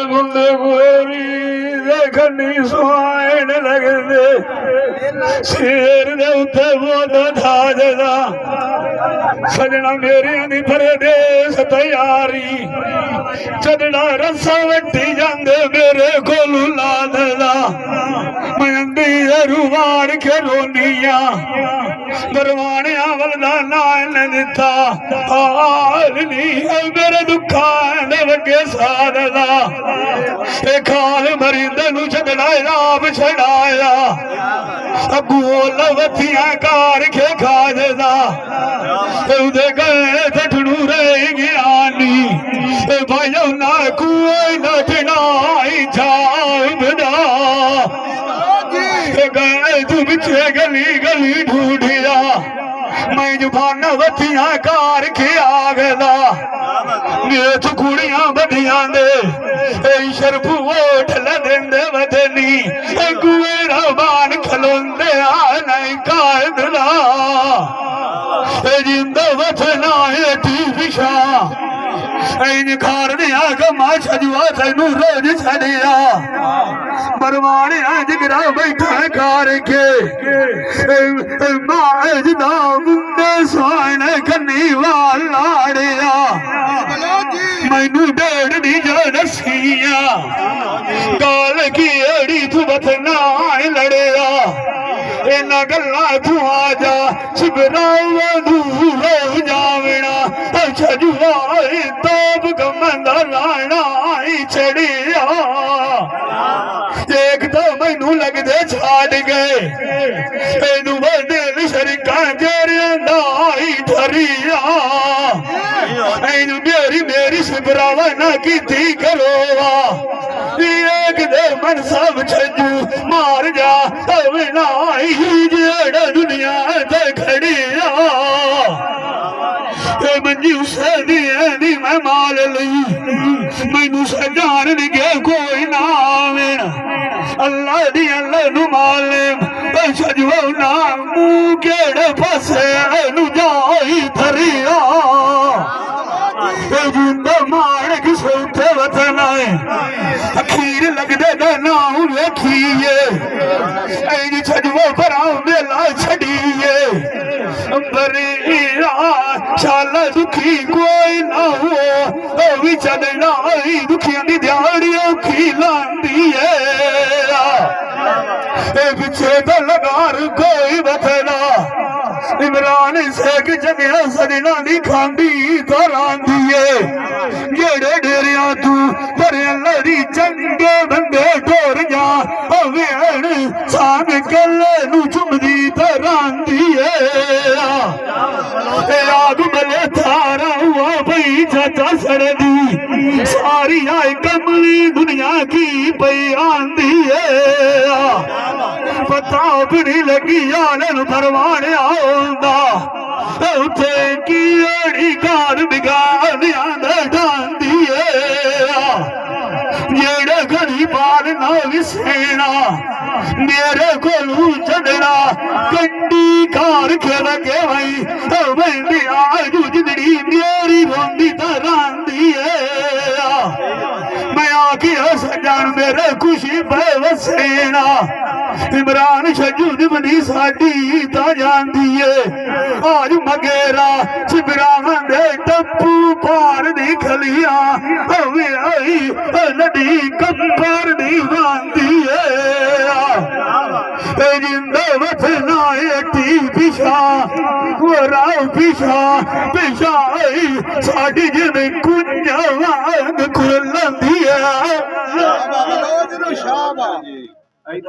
मुंडे गोरी देखनी सुहान लगदे शेर दे उत्ते बोल धाजदा सजना मेरे दी परदेस तैयारी चढ़ना रस्सा वट्टी जांदे मेरे कोलू लाददा मंदी रुवान के रोनिया बरवानिया वलदा नान दिता हाल नी मेरे दुखा दे वगे साददा ए खाल मरिंदे नु छड़ना आप छड़ाया अगू लवथियां कार के खाजदा उदे गए ठठड़ू रह गयानी भाइयों ना कुएं नठनाई जावदा गए तू पिछे गली गली ढूंढिया मैं जुबान वथियां कार के आगदा मेरे तू कुड़ियां बधियां दे शरफू ओठ लदेंदे वदनी गुएरा बान खलोंदे आ नहीं कायदला जिंदा वतना है टी पिछा इन कार ने आगे मां छजुआ तैनू रोज छड़िया बरवाने जिगरा बैठा कार के माज दा मुंडे सोने कन्नी वाल लाड़िया मैनू डेढ़ दी जो दसिया गाल की अड़ी तू बतना लड़िया इना गल्ला तू आ जा शिवराव दूर जावना छजुआ तोप गमंदा लाना चढ़िया एक तो मैनू लगदे छाड़ गए तेनू बदल शरीका जेरिया ठरिया मेरी मेरी शिवरावा ना की करोवा एक दे मन सब छजू मार जा तब नाई जेड़ा दुनिया ते खड़िया मंजी उसदी मैं माल लई मैनू सजान गए कोई ना अल्लाह दी अल्लाह नु माले छजुआ ना मुंह केड़े पासे नु जाई धरिया जिंदा मार किस उठे वतन अखीर लगदे दा नाम वेखिए ऐ छजुआ भरा मेला छड़िए बरिया शाला दुखी कोई ना हो भी चलना दुखिया दी दिहाड़ी औखी लांदी है पिछे तो लगार कोई बथना इमरान शेख जगह सजना दी खांदी तो रांदी है जेड़े डेरिया तू पर लड़ी चंगे बंदे टोर जा वेण सांग कले नु चुमदी तो रांदी है आग मले थारा हुआ भई चाचा सरदी सारी आए कमली दुनिया की पई आंदी है पता भी लगी आलन परवाने आंदा उठे की अड़ी कार बिगाड़िया ढांदी है जेड़े घड़ी बाल ना विसेना मेरे कोलू चढ़ना कंडी कार के लगे भाई आज जिंदड़ी मेरी रोंदी तरांदी है मैं आके सजान मेरे खुशी पे वसेना इमरान छजू निमनी साडी ता जांदी है आज मगेरा शिबरावन दे टप्पू पार दी खलिया होवे आई नदी कंपर दी वांदी है जिंदा वतना एटी पिछा गोरा पिछा पिछा आई साडी जिन कुछ